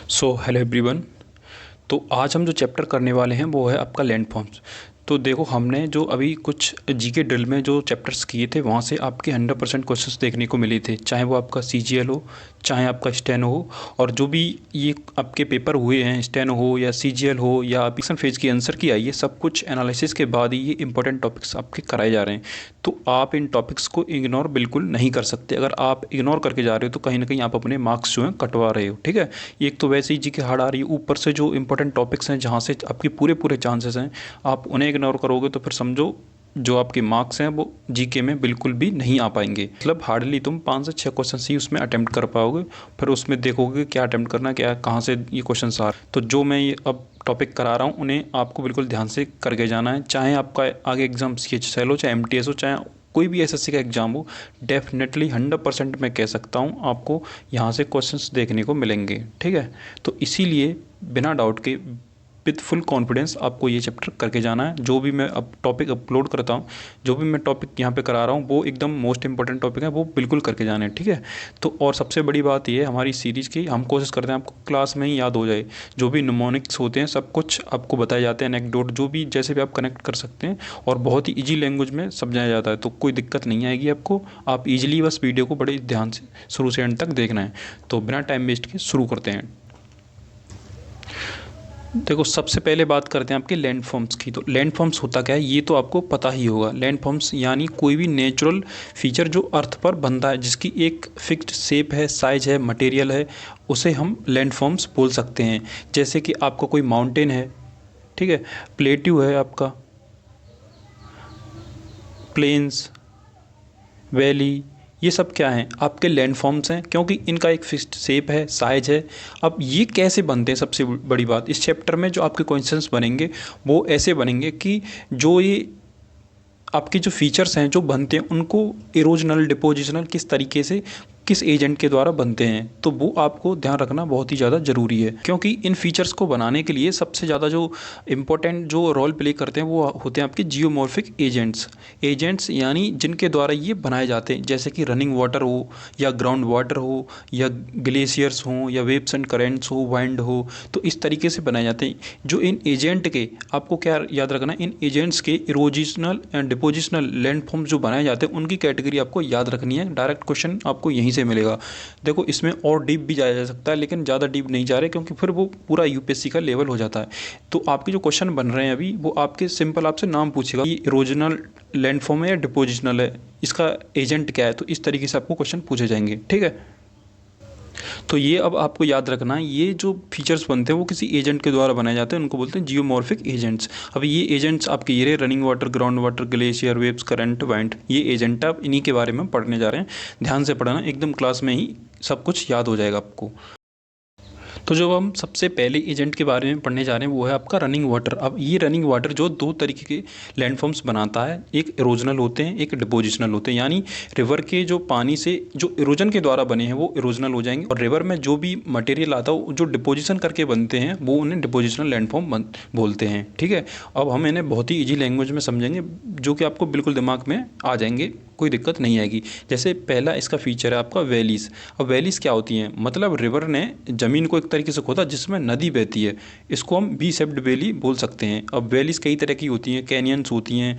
Hello everyone. तो आज हम जो चैप्टर करने वाले हैं वो है आपका लैंडफॉर्म्स। तो देखो, हमने जो अभी कुछ जीके ड्रिल में जो चैप्टर्स किए थे वहाँ से आपके 100% क्वेश्चंस देखने को मिले थे, चाहे वो आपका सीजीएल हो, चाहे आपका स्टेनो हो। और जो भी ये आपके पेपर हुए हैं, स्टेनो हो या सीजीएल हो या एप्लीकेशन फेज की आंसर की आई, ये सब कुछ एनालिसिस के बाद ही ये इंपॉर्टेंट टॉपिक्स आपके कराए जा रहे हैं। तो आप इन टॉपिक्स को इग्नोर बिल्कुल नहीं कर सकते। अगर आप इग्नोर करके जा रहे हो तो कहीं ना कहीं आप अपने मार्क्स जो हैं कटवा रहे हो। ठीक है, एक तो वैसे ही जी के हार्ड आ रही है, ऊपर से जो इंपॉर्टेंट टॉपिक्स हैं जहाँ से आपके पूरे पूरे चांसेस हैं, आप उन्हें इग्नोर करोगे तो फिर समझो जो आपके मार्क्स हैं वो जीके में बिल्कुल भी नहीं आ पाएंगे। मतलब हार्डली तुम 5 से 6 क्वेश्चन ही उसमें अटेम्प्ट कर पाओगे। फिर उसमें देखोगे क्या अटेम्प्ट करना, क्या कहाँ से ये क्वेश्चन आ रहे। तो जो मैं ये अब टॉपिक करा रहा हूँ उन्हें आपको बिल्कुल ध्यान से करके जाना है। चाहे आपका आगे एग्जाम CHSL हो, चाहे MTS हो, चाहे कोई भी SSC का एग्ज़ाम हो, डेफिनेटली 100% मैं कह सकता हूँ आपको यहाँ से क्वेश्चंस देखने को मिलेंगे। ठीक है, तो इसीलिए बिना डाउट के विद फुल कॉन्फिडेंस आपको ये चैप्टर करके जाना है। जो भी मैं अब टॉपिक अपलोड करता हूँ, जो भी मैं टॉपिक यहाँ पे करा रहा हूँ, वो एकदम मोस्ट इंपॉर्टेंट टॉपिक है, वो बिल्कुल करके जाने हैं। ठीक है, तो और सबसे बड़ी बात ये है हमारी सीरीज़ की, हम कोशिश करते हैं आपको क्लास में ही याद हो जाए। जो भी निमोनिक्स होते हैं सब कुछ आपको बताए जाते हैं, एनेक्डोट जो भी जैसे भी आप कनेक्ट कर सकते हैं, और बहुत ही ईजी लैंग्वेज में समझाया जाता है, तो कोई दिक्कत नहीं आएगी आपको। आप ईजिली बस वीडियो को बड़े ध्यान से शुरू से एंड तक देखना है। तो बिना टाइम वेस्ट के शुरू करते हैं। देखो, सबसे पहले बात करते हैं आपके लैंडफॉर्म्स की। तो लैंडफॉर्म्स होता क्या है ये तो आपको पता ही होगा। लैंडफॉर्म्स यानी कोई भी नेचुरल फीचर जो अर्थ पर बनता है, जिसकी एक फिक्स्ड शेप है, साइज है, मटेरियल है, उसे हम लैंडफॉर्म्स बोल सकते हैं। जैसे कि आपका कोई माउंटेन है, ठीक है, प्लेट्यू है, आपका प्लेन्स, वैली, ये सब क्या हैं, आपके लैंडफॉर्म्स हैं, क्योंकि इनका एक फिक्स्ड शेप है, साइज है। अब ये कैसे बनते हैं, सबसे बड़ी बात इस चैप्टर में जो आपके क्वेश्चंस बनेंगे वो ऐसे बनेंगे कि जो ये आपके जो फीचर्स हैं जो बनते हैं उनको इरोजनल, डिपोजिशनल किस तरीके से, किस एजेंट के द्वारा बनते हैं, तो वो आपको ध्यान रखना बहुत ही ज़्यादा ज़रूरी है। क्योंकि इन फीचर्स को बनाने के लिए सबसे ज़्यादा जो इम्पोर्टेंट जो रोल प्ले करते हैं वो होते हैं आपके जियोमॉर्फिक एजेंट्स। एजेंट्स यानी जिनके द्वारा ये बनाए जाते हैं, जैसे कि रनिंग वाटर हो, या ग्राउंड वाटर हो, या ग्लेशियर्स हों, या वेव्स एंड करेंट्स हो, वाइंड हो, तो इस तरीके से बनाए जाते हैं। जो इन एजेंट के, आपको क्या याद रखना है, इन एजेंट्स के इरोजिशनल एंड डिपोजिशनल लैंडफॉर्म्स जो बनाए जाते हैं उनकी कैटेगरी आपको याद रखनी है। डायरेक्ट क्वेश्चन आपको यहीं से मिलेगा। देखो, इसमें और डीप भी जाया जा सकता है, लेकिन ज़्यादा डीप नहीं जा रहे क्योंकि फिर वो पूरा UPSC का लेवल हो जाता है। तो आपके जो क्वेश्चन बन रहे हैं अभी, वो आपके सिंपल आपसे नाम पूछेगा, ये इरोजनल लैंडफॉर्म है या डिपोजिशनल है, इसका एजेंट क्या है, तो इस तरीके से आपको क्वेश्चन पूछे जाएंगे। ठीक है, तो ये अब आपको याद रखना है, ये जो फीचर्स बनते हैं वो किसी एजेंट के द्वारा बनाए जाते हैं, उनको बोलते हैं जियोमॉर्फिक एजेंट्स। अब ये एजेंट्स आपके ये running water, ground water, glacier, waves, current, wind, ये एजेंट आप इन्हीं के बारे में पढ़ने जा रहे हैं। ध्यान से पढ़ना, एकदम क्लास में ही सब कुछ याद हो जाएगा आपको। तो जो हम सबसे पहले एजेंट के बारे में पढ़ने जा रहे हैं वो है आपका रनिंग वाटर। अब ये रनिंग वाटर जो दो तरीके के लैंडफॉर्म्स बनाता है, एक इरोजनल होते हैं, एक डिपोजिशनल होते हैं। यानी रिवर के जो पानी से जो इरोजन के द्वारा बने हैं वो इरोजनल हो जाएंगे, और रिवर में जो भी मटेरियल आता है जो डिपोजिशन करके बनते हैं वो उन्हें डिपोजिशनल लैंडफॉर्म बोलते हैं। ठीक है, अब हम इन्हें बहुत ही ईजी लैंग्वेज में समझेंगे जो कि आपको बिल्कुल दिमाग में आ जाएंगे, कोई दिक्कत नहीं आएगी। जैसे पहला इसका फीचर है आपका वैलीज़। अब वैलीज़ क्या होती हैं, मतलब रिवर ने ज़मीन को एक तरीके से खोदा जिसमें नदी बहती है, इसको हम वी शेप्ड वैली बोल सकते हैं। अब वैलीज़ कई तरह की होती हैं, कैनियंस होती हैं,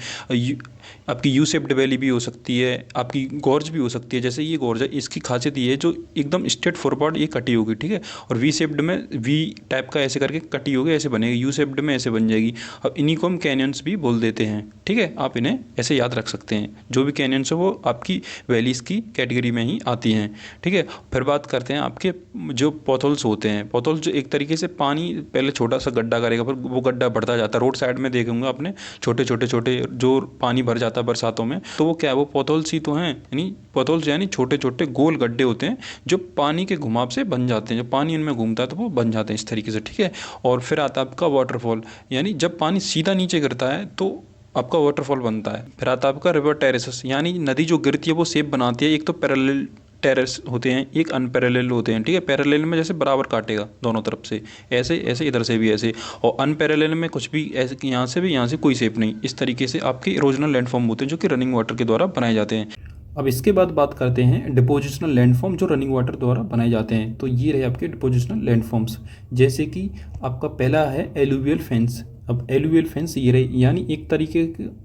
आपकी यू शेप्ड वैली भी हो सकती है, आपकी गॉर्ज भी हो सकती है। जैसे ये गॉर्ज है, इसकी खासियत ये है जो एकदम स्ट्रेट फॉरवर्ड ये कटी होगी, ठीक है, और वी शेप्ड में वी टाइप का ऐसे करके कटी होगी, ऐसे बनेगी, यू शेप्ड में ऐसे बन जाएगी। अब इन्हीं को हम कैनियंस भी बोल देते हैं। ठीक है, आप इन्हें ऐसे याद रख सकते हैं। जो भी कैनियंस है वो आपकी वैलीज़ की कैटेगरी में ही आती हैं। ठीक है, फिर बात करते हैं आपके जो पोथोल्स होते हैं। पोथोल्स जो एक तरीके से पानी पहले छोटा सा गड्ढा करेगा, फिर वो गड्ढा बढ़ता जाता है। रोड साइड में देखेंगे आपने छोटे छोटे छोटे जो पानी भर जाता है बरसातों में, तो वो क्या है, वो पोथोल्स ही तो हैं। यानी पोथोल्स यानी छोटे छोटे गोल गड्ढे होते हैं जो पानी के घुमाव से बन जाते हैं, जब पानी इनमें घूमता है तो वो बन जाते हैं इस तरीके से। ठीक है, और फिर आता है आपका वाटरफॉल, यानी जब पानी सीधा नीचे गिरता है तो आपका वाटरफॉल बनता है। फिर आता है आपका रिवर टेरेसेस, यानी नदी जो गिरती है वो शेप बनाती है। एक तो पैरेलल टेरेस होते हैं, एक अनपैरेलल होते हैं। ठीक है, पैरेलल में जैसे बराबर काटेगा दोनों तरफ से, ऐसे ऐसे, इधर से भी ऐसे, और अनपैरेलल में कुछ भी ऐसे, यहाँ से भी, यहाँ से कोई शेप नहीं। इस तरीके से आपके इरोजनल लैंडफॉर्म होते हैं जो कि रनिंग वाटर के द्वारा बनाए जाते हैं। अब इसके बाद बात करते हैं डिपोजिशनल लैंडफॉर्म जो रनिंग वाटर द्वारा बनाए जाते हैं। तो ये रहे आपके डिपोजिशनल लैंडफॉर्म्स, जैसे कि आपका पहला है एलुवियल फेंस। अब एलुवियल फेंस ये रही, यानी एक तरीके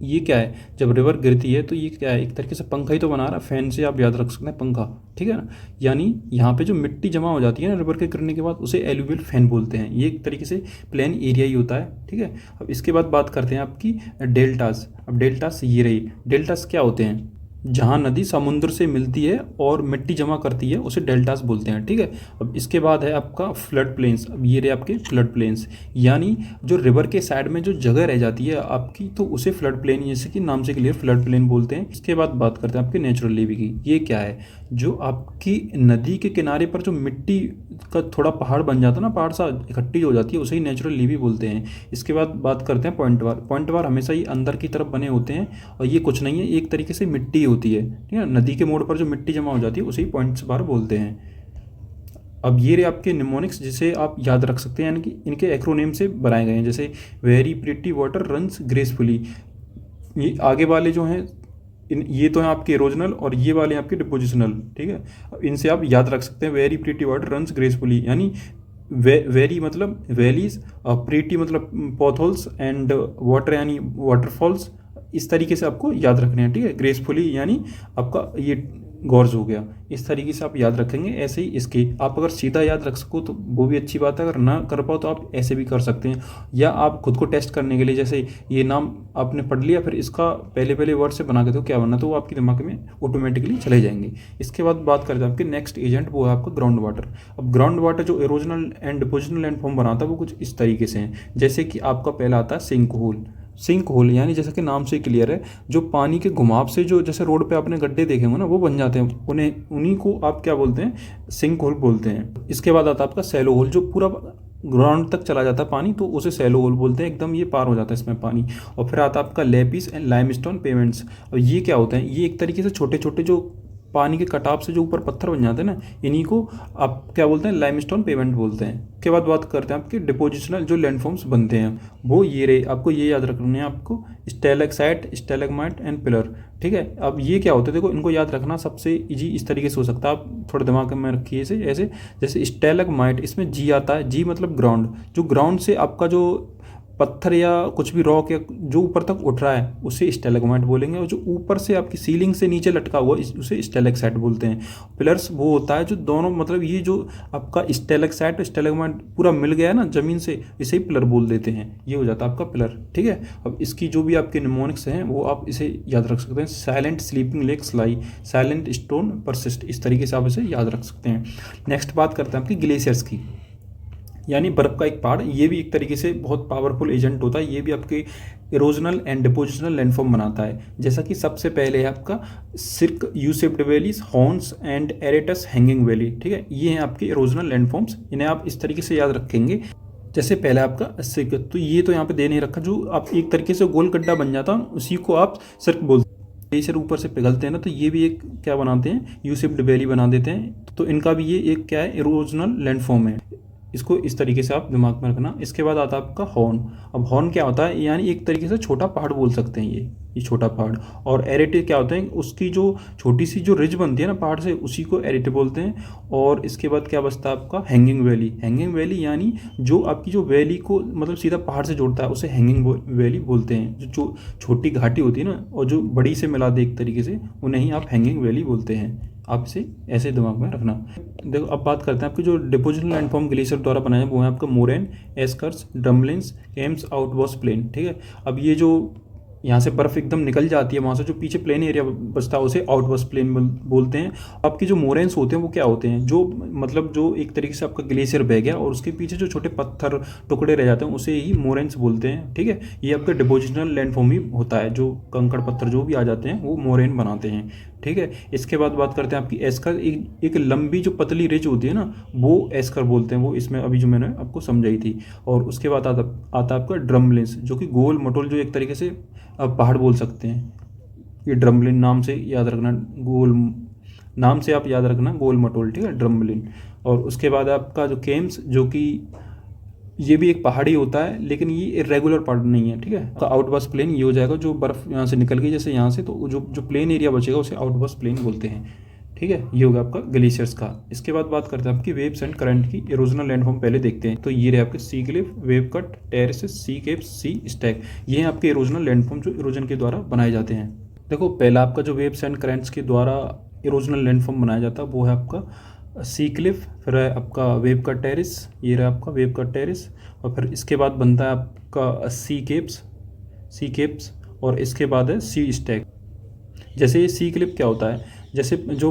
ये क्या है, जब रिवर गिरती है तो ये क्या है, एक तरीके से पंखा ही तो बना रहा है, फैन से आप याद रख सकते हैं पंखा, ठीक है ना। यानी यहाँ पे जो मिट्टी जमा हो जाती है ना रिवर के गिरने के बाद, उसे एलुवियल फैन बोलते हैं। ये एक तरीके से प्लेन एरिया ही होता है, ठीक है। अब इसके बाद बात करते हैं आपकी डेल्टास। अब डेल्टास ये रही, डेल्टास क्या होते हैं, जहाँ नदी समुद्र से मिलती है और मिट्टी जमा करती है उसे डेल्टास बोलते हैं, ठीक है। अब इसके बाद है आपका फ्लड प्लेन्स। अब ये रहे आपके फ्लड प्लेन्स, यानी जो रिवर के साइड में जो जगह रह जाती है आपकी, तो उसे फ्लड प्लेन, जैसे कि नाम से क्लियर फ्लड प्लेन बोलते हैं। इसके बाद बात करते हैं आपके नेचुरल लेवी की। ये क्या है, जो आपकी नदी के किनारे पर जो मिट्टी का थोड़ा पहाड़ बन जाता है ना, पहाड़ सा इकट्ठी हो जाती है, उसे ही नेचुरल लेवी बोलते हैं। इसके बाद बात करते हैं पॉइंट वार। पॉइंट वार हमेशा ही अंदर की तरफ बने होते हैं और ये कुछ नहीं है, एक तरीके से मिट्टी होती है, ठीक है। नदी के मोड़ पर जो मिट्टी जमा हो जाती है उसे ही पॉइंट्स वार बोलते हैं। अब ये रहे आपके निमोनिक्स, जिसे आप याद रख सकते हैं, यानी कि इनके एक्रोनेम से बनाए गए हैं, जैसे very pretty water runs gracefully. ये आगे वाले जो हैं ये तो हैं आपके इरोजनल और ये वाले हैं आपके डिपोजिशनल, ठीक है। अब इनसे आप याद रख सकते हैं, very pretty water runs gracefully, यानी वेरी मतलब वैलीज, प्रीटी मतलब पॉथहोल्स, एंड वाटर यानी वाटरफॉल्स। इस तरीके से आपको याद रखने हैं, ठीक है। ग्रेसफुली यानी आपका ये गॉर्ज हो गया। इस तरीके से आप याद रखेंगे। ऐसे ही इसके आप अगर सीधा याद रख सको तो वो भी अच्छी बात है, अगर ना कर पाओ तो आप ऐसे भी कर सकते हैं, या आप खुद को टेस्ट करने के लिए, जैसे ये नाम आपने पढ़ लिया, फिर इसका पहले पहले वर्ड से बना के दो क्या बनना, तो वो आपके दिमाग में ऑटोमेटिकली चले जाएंगे। इसके बाद बात करते हैं आपके नेक्स्ट एजेंट, वो है आपका ग्राउंड वाटर। अब ग्राउंड वाटर जो इरोजनल एंड डिपोजिशनल लैंडफॉर्म बनाता है वो कुछ इस तरीके से हैं, जैसे कि आपका पहला आता है सिंक होल। सिंक होल यानी जैसा कि नाम से क्लियर है, जो पानी के घुमाव से जो जैसे रोड पे आपने गड्ढे देखे होंगे ना वो बन जाते हैं, उन्हीं को आप क्या बोलते हैं, सिंक होल बोलते हैं। इसके बाद आता है आपका सैलो होल, जो पूरा ग्राउंड तक चला जाता है पानी, तो उसे सैलो होल बोलते हैं, एकदम ये पार हो जाता है इसमें पानी। और फिर आता है आपका लेपिस एंड लाइमस्टोन पेमेंट्स। अब ये क्या होते हैं, ये एक तरीके से छोटे छोटे जो पानी के कटाव से जो ऊपर पत्थर बन जाते हैं ना, इन्हीं को आप क्या बोलते हैं, लाइमस्टोन पेमेंट बोलते हैं। के बाद बात करते हैं आपके डिपोजिशनल जो लैंडफॉर्म्स बनते हैं, वो ये रहे। आपको ये याद रखना है, आपको स्टैलेक्साइट, स्टैलेग्माइट एंड पिलर, ठीक है। अब ये क्या होते हैं, देखो इनको याद रखना सबसे इजी इस तरीके से हो सकता है, आप थोड़ा दिमाग में रखिए इसे ऐसे। जैसे स्टैलेग्माइट, इसमें जी आता है, जी मतलब ग्राउंड, जो ग्राउंड से आपका जो पत्थर या कुछ भी रॉक या जो ऊपर तक उठ रहा है उसे स्टैलेग्माइट बोलेंगे, और जो ऊपर से आपकी सीलिंग से नीचे लटका हुआ उसे स्टैलेक्साइट बोलते हैं। पिलर्स वो होता है जो दोनों, मतलब ये जो आपका स्टैलेक्साइट स्टैलेग्माइट पूरा मिल गया ना जमीन से, इसे ही पिलर बोल देते हैं, ये हो जाता है आपका पिलर, ठीक है। अब इसकी जो भी आपके निमोनिक्स हैं वो आप इसे याद रख सकते हैं, साइलेंट स्लीपिंग लेक्स लाई, साइलेंट स्टोन परसिस्ट, इस तरीके से आप इसे याद रख सकते हैं। नेक्स्ट बात करते हैं आपकी ग्लेशियर्स की, यानी बर्फ़ का एक पहाड़। ये भी एक तरीके से बहुत पावरफुल एजेंट होता है, ये भी आपके इरोजनल एंड डिपोजिशनल लैंडफॉर्म बनाता है। जैसा कि सबसे पहले है आपका cirque, U shaped valleys, horns and aretes hanging valley, ठीक है। ये हैं आपके इरोजनल लैंडफॉर्म्स, इन्हें आप इस तरीके से याद रखेंगे। जैसे पहले आपका सिर्क, तो ये तो यहाँ पे दे नहीं रखा, जो आप एक तरीके से गोल गड्ढा बन जाता है उसी को आप सिर्क बोलते हैं। ग्लेशियर ऊपर से पिघलते हैं ना, तो ये भी एक क्या बनाते हैं, यू शेप्ड वैली बना देते हैं, तो इनका भी ये एक क्या है, इरोजनल लैंडफॉर्म है। इसको इस तरीके से आप दिमाग में रखना। इसके बाद आता है आपका हॉर्न। अब हॉर्न क्या होता है, यानी एक तरीके से छोटा पहाड़ बोल सकते हैं ये छोटा पहाड़। और एरेटे क्या होते हैं, उसकी जो छोटी सी जो रिज बनती है ना पहाड़ से, उसी को एरेटे बोलते हैं। और इसके बाद क्या बचता है आपका हैंगिंग वैली। हैंगिंग वैली यानी जो आपकी जो वैली को मतलब सीधा पहाड़ से जोड़ता है उसे हैंगिंग वैली बोलते हैं। जो छोटी घाटी होती है ना और जो बड़ी से मिला दे एक तरीके से, उन्हें ही आप हैंगिंग वैली बोलते हैं। आप इसे ऐसे दिमाग में रखना। देखो अब बात करते हैं आपके जो डिपोजिशनल लैंडफॉर्म ग्लेशियर द्वारा बनाए वो है आपका moraine, eskers, drumlins, kames, outwash plain, ठीक है। अब ये जो यहाँ से बर्फ़ एकदम निकल जाती है, वहाँ से जो पीछे प्लेन एरिया बचता है उसे आउटवर्स प्लेन बोलते हैं। आपके जो मोरेन्स होते हैं वो क्या होते हैं, जो मतलब जो एक तरीके से आपका ग्लेशियर बह गया और उसके पीछे जो छोटे पत्थर टुकड़े रह जाते हैं उसे ही मोरेन्स बोलते हैं, ठीक है। ये आपका डिपोजिशनल लैंडफॉर्म ही होता है, जो कंकड़ पत्थर जो भी आ जाते हैं वो मोरेन बनाते हैं, ठीक है। इसके बाद बात करते हैं आपकी एस्कर। एक लंबी जो पतली रिज होती है ना वो एस्कर बोलते हैं, वो इसमें अभी जो मैंने आपको समझाई थी। और उसके बाद आता आपका ड्रमलिन्स, जो कि गोल मटोल, जो एक तरीके से आप पहाड़ बोल सकते हैं। ये ड्रमलिन नाम से याद रखना, गोल नाम से आप याद रखना, गोल मटोल, ठीक है, ड्रमलिन। और उसके बाद आपका जो केम्स, जो कि ये भी एक पहाड़ी होता है, लेकिन ये इरेगुलर पार्ट नहीं है, ठीक है। तो आउटबर्स्ट प्लेन ये हो जाएगा जो बर्फ़ यहाँ से निकल गई जैसे यहाँ से, तो जो जो प्लेन एरिया बचेगा उसे आउटबर्स्ट प्लेन बोलते हैं, ठीक है। ये होगा आपका ग्लेशियर्स का। इसके बाद बात करते हैं आपकी वेव्स एंड करंट की। इरोजनल लैंडफॉर्म पहले देखते हैं। तो ये रहे आपके सी क्लिफ, वेव कट, टेरेसेस, सी केप्स, सी स्टैक। ये हैं आपके इरोजनल लैंडफॉर्म जो इरोजन के द्वारा बनाए जाते हैं। देखो पहला आपका जो वेव्स एंड करंट्स के द्वारा इरोजनल लैंडफॉर्म बनाया जाता है वो है आपका सी क्लिफ, फिर है आपका वेव कट टेरिस, ये रहा आपका वेव कट टेरिस, और फिर इसके बाद बनता है आपका सी केप्स, और इसके बाद है सी स्टैक। जैसे ये सी क्लिफ क्या होता है, जैसे जो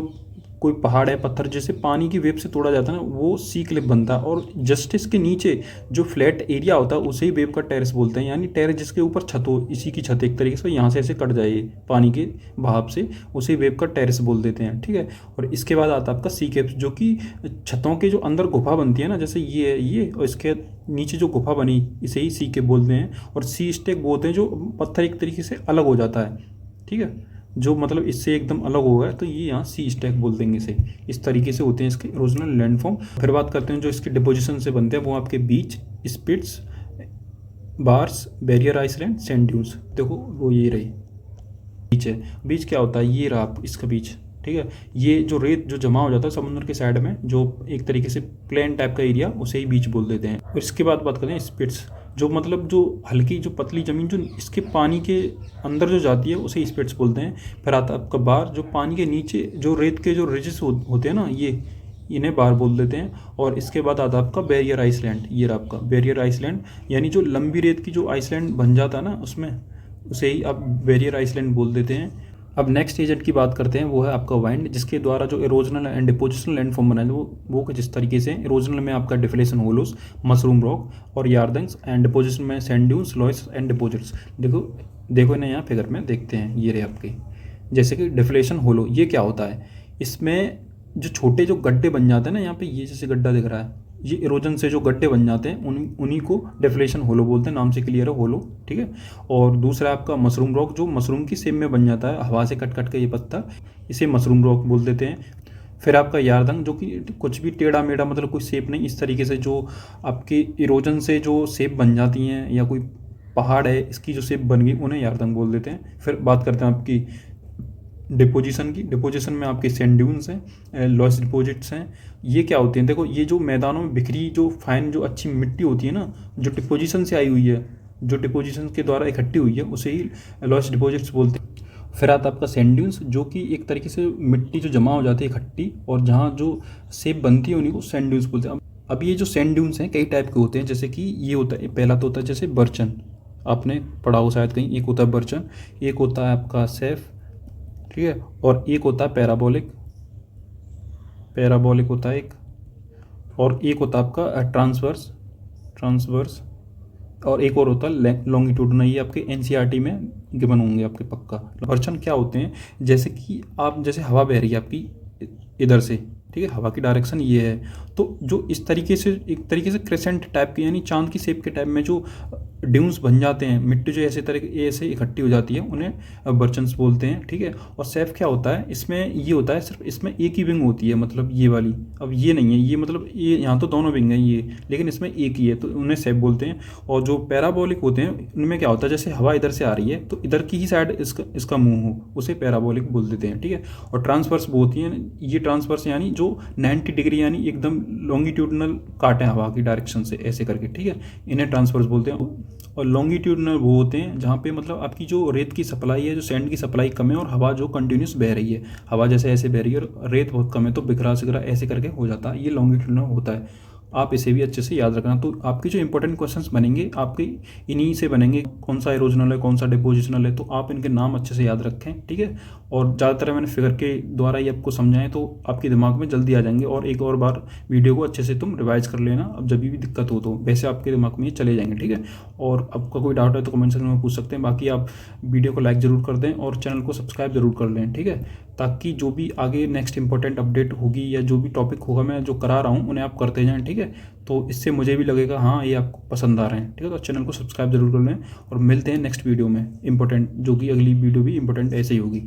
कोई पहाड़ है, पत्थर जैसे पानी की वेव से तोड़ा जाता है ना, वो सी क्लिफ बनता है। और जस्ट इसके नीचे जो फ्लैट एरिया होता है उसे ही वेव का टेरेस बोलते हैं, यानी टेरेस जिसके ऊपर छत हो, इसी की छत एक तरीके से यहाँ से ऐसे कट जाए पानी के बहाव से, उसे वेव का टेरेस बोल देते हैं, ठीक है। और इसके बाद आता है आपका सी कैप्स, जो कि छतों के जो अंदर गुफा बनती है ना, जैसे ये है ये, और इसके नीचे जो गुफा बनी इसे ही सी कैप बोलते हैं। और सी स्टैक बोलते हैं जो पत्थर एक तरीके से अलग हो जाता है, ठीक है, जो मतलब इससे एकदम अलग हो गया, तो ये यहाँ सी स्टैक बोल देंगे इसे। इस तरीके से होते हैं इसके ओरिजिनल लैंडफॉर्म। फिर बात करते हैं जो इसके डिपोजिशन से बनते हैं, वो आपके beach, spits, bars, barrier island, sand dunes. देखो वो ये रही बीच है। बीच क्या होता है, ये रहा इसका बीच, ठीक है। ये जो रेत जो जमा हो जाता है समुद्र के साइड में, जो एक तरीके से प्लेन टाइप का एरिया, उसे ही बीच बोल देते हैं। और इसके बाद बात करते हैं स्पिट्स, जो मतलब जो हल्की जो पतली ज़मीन जो इसके पानी के अंदर जो जाती है उसे स्पिट्स बोलते हैं। फिर आता है आपका बार, जो पानी के नीचे जो रेत के जो रिजेस होते हैं ना, ये इन्हें बार बोल देते हैं। और इसके बाद आता है आपका बैरियर आइसलैंड, ये रहा आपका बैरियर आइसलैंड, यानी जो लंबी रेत की जो आइसलैंड बन जाता है ना उसमें, उसे ही आप बैरियर आइसलैंड बोल देते हैं। अब नेक्स्ट एजेंट की बात करते हैं, वो है आपका वाइंड, जिसके द्वारा जो इरोजनल एंड डिपोजिशनल लैंडफॉर्म बना है वो कुछ इस तरीके से। इरोजनल में आपका डिफ्लेशन होलोस, मशरूम रॉक और यार्दंग्स, एंड डिपोजिशन में सैंड ड्यून्स, लॉयस एंड डिपोजिट्स। देखो इन्हें यहाँ फिगर में देखते हैं, ये रहे आपके। जैसे कि डिफ्लेशन होलो, ये क्या होता है, इसमें जो छोटे जो गड्ढे बन जाते हैं ना, यहाँ पे ये जैसे गड्ढा दिख रहा है, ये इरोजन से जो गड्ढे बन जाते हैं उन्हीं को डिफ्लेशन होलो बोलते हैं, नाम से क्लियर है होलो, ठीक है। और दूसरा आपका मशरूम रॉक, जो मशरूम की शेप में बन जाता है हवा से कट कट के ये पत्ता, इसे मशरूम रॉक बोल देते हैं। फिर आपका यार्दंग, जो कि कुछ भी टेढ़ा मेढ़ा, मतलब कोई शेप नहीं, इस तरीके से जो आपके इरोजन से जो शेप बन जाती हैं, या कोई पहाड़ है इसकी जो शेप बन गई, उन्हें यार्दंग बोल देते हैं। फिर बात करते हैं आपकी डिपोजिशन की। डिपोजिशन में आपके सैंड ड्यून्स हैं, लॉयस डिपोजिट्स हैं। ये क्या होते हैं, देखो ये जो मैदानों में बिखरी जो फाइन जो अच्छी मिट्टी होती है ना, जो डिपोजिशन से आई हुई है, जो डिपोजिशन के द्वारा इकट्ठी हुई है, उसे ही लॉयस डिपोजिट्स बोलते हैं। फिर आता आपका सैंड ड्यून्स, जो कि एक तरीके से मिट्टी जो जमा हो जाती है इकट्ठी, और जहाँ जो शेप बनती है उन्हीं को सैंड ड्यून्स बोलते हैं। अब ये जो सैंड ड्यून्स हैं कई टाइप के होते हैं, जैसे कि ये होता है, पहला तो होता है जैसे बर्चन, आपने पढ़ा हो शायद कहीं, एक होता है बर्चन, एक होता है आपका सेफ, ठीक है, और एक होता है पैराबोलिक होता है एक, और एक होता है आपका ट्रांसवर्स, और एक और होता है लॉन्गिट्यूडनल। ये आपके एनसीईआरटी में गिवन होंगे आपके पक्का। बर्चन क्या होते हैं, जैसे कि आप जैसे हवा बह रही है आपकी इधर से, ठीक है, हवा की डायरेक्शन ये है, तो जो इस तरीके से एक तरीके से क्रेसेंट टाइप के, यानी चांद की शेप के टाइप में जो ड्यून्स बन जाते हैं, मिट्टी जो ऐसे इकट्ठी हो जाती है, उन्हें बर्चन्स बोलते हैं, ठीक है। और सेफ क्या होता है, इसमें ये होता है सिर्फ इसमें एक ही विंग होती है, मतलब ये वाली, अब ये नहीं है, ये मतलब ये यहाँ तो दोनों विंग हैं ये, लेकिन इसमें एक ही है, तो उन्हें सेफ बोलते हैं। और जो पैराबोलिक होते हैं उनमें क्या होता है, जैसे हवा इधर से आ रही है तो इधर की ही साइड इसका मुंह हो, उसे पैराबोलिक बोल देते हैं, ठीक है। और ट्रांसवर्स वो होती हैं, ये ट्रांसवर्स यानी जो 90 डिग्री यानी एकदम लॉन्गिट्यूडनल काटें हवा की डायरेक्शन से ऐसे करके, ठीक है, इन्हें ट्रांसवर्स बोलते हैं। और लॉन्गिट्यूडनल वो होते हैं जहाँ पे मतलब आपकी जो रेत की सप्लाई है, जो सैंड की सप्लाई कम है, और हवा जो कंटिन्यूस बह रही है, हवा जैसे ऐसे बह रही है और रेत बहुत कम है, तो बिखरा सिखरा ऐसे करके हो जाता है, ये लॉन्गिट्यूडनल होता है। आप इसे भी अच्छे से याद रखना। तो आपके जो इंपॉर्टेंट क्वेश्चंस बनेंगे आपके इन्हीं से बनेंगे, कौन सा इरोजनल है, कौन सा डिपोजिशनल है, तो आप इनके नाम अच्छे से याद रखें, ठीक है। और ज़्यादातर मैंने फिगर के द्वारा ही आपको समझाएं, तो आपके दिमाग में जल्दी आ जाएंगे। और एक और बार वीडियो को अच्छे से तुम रिवाइज कर लेना, अब जब भी दिक्कत हो तो वैसे आपके दिमाग में ये चले जाएंगे, ठीक है। और आपका कोई डाउट है तो कमेंट सेक्शन में पूछ सकते हैं। बाकी आप वीडियो को लाइक ज़रूर कर दें और चैनल को सब्सक्राइब जरूर कर लें, ठीक है, ताकि जो भी आगे नेक्स्ट इंपॉर्टेंट अपडेट होगी या जो भी टॉपिक होगा मैं जो करा रहा हूँ उन्हें आप करते जाएं, ठीक है। तो इससे मुझे भी लगेगा हाँ ये आपको पसंद आ रहे हैं, ठीक है। तो चैनल को सब्सक्राइब जरूर कर लें और मिलते हैं नेक्स्ट वीडियो में इंपॉर्टेंट, जो कि अगली वीडियो भी इंपॉर्टेंट ऐसे ही होगी।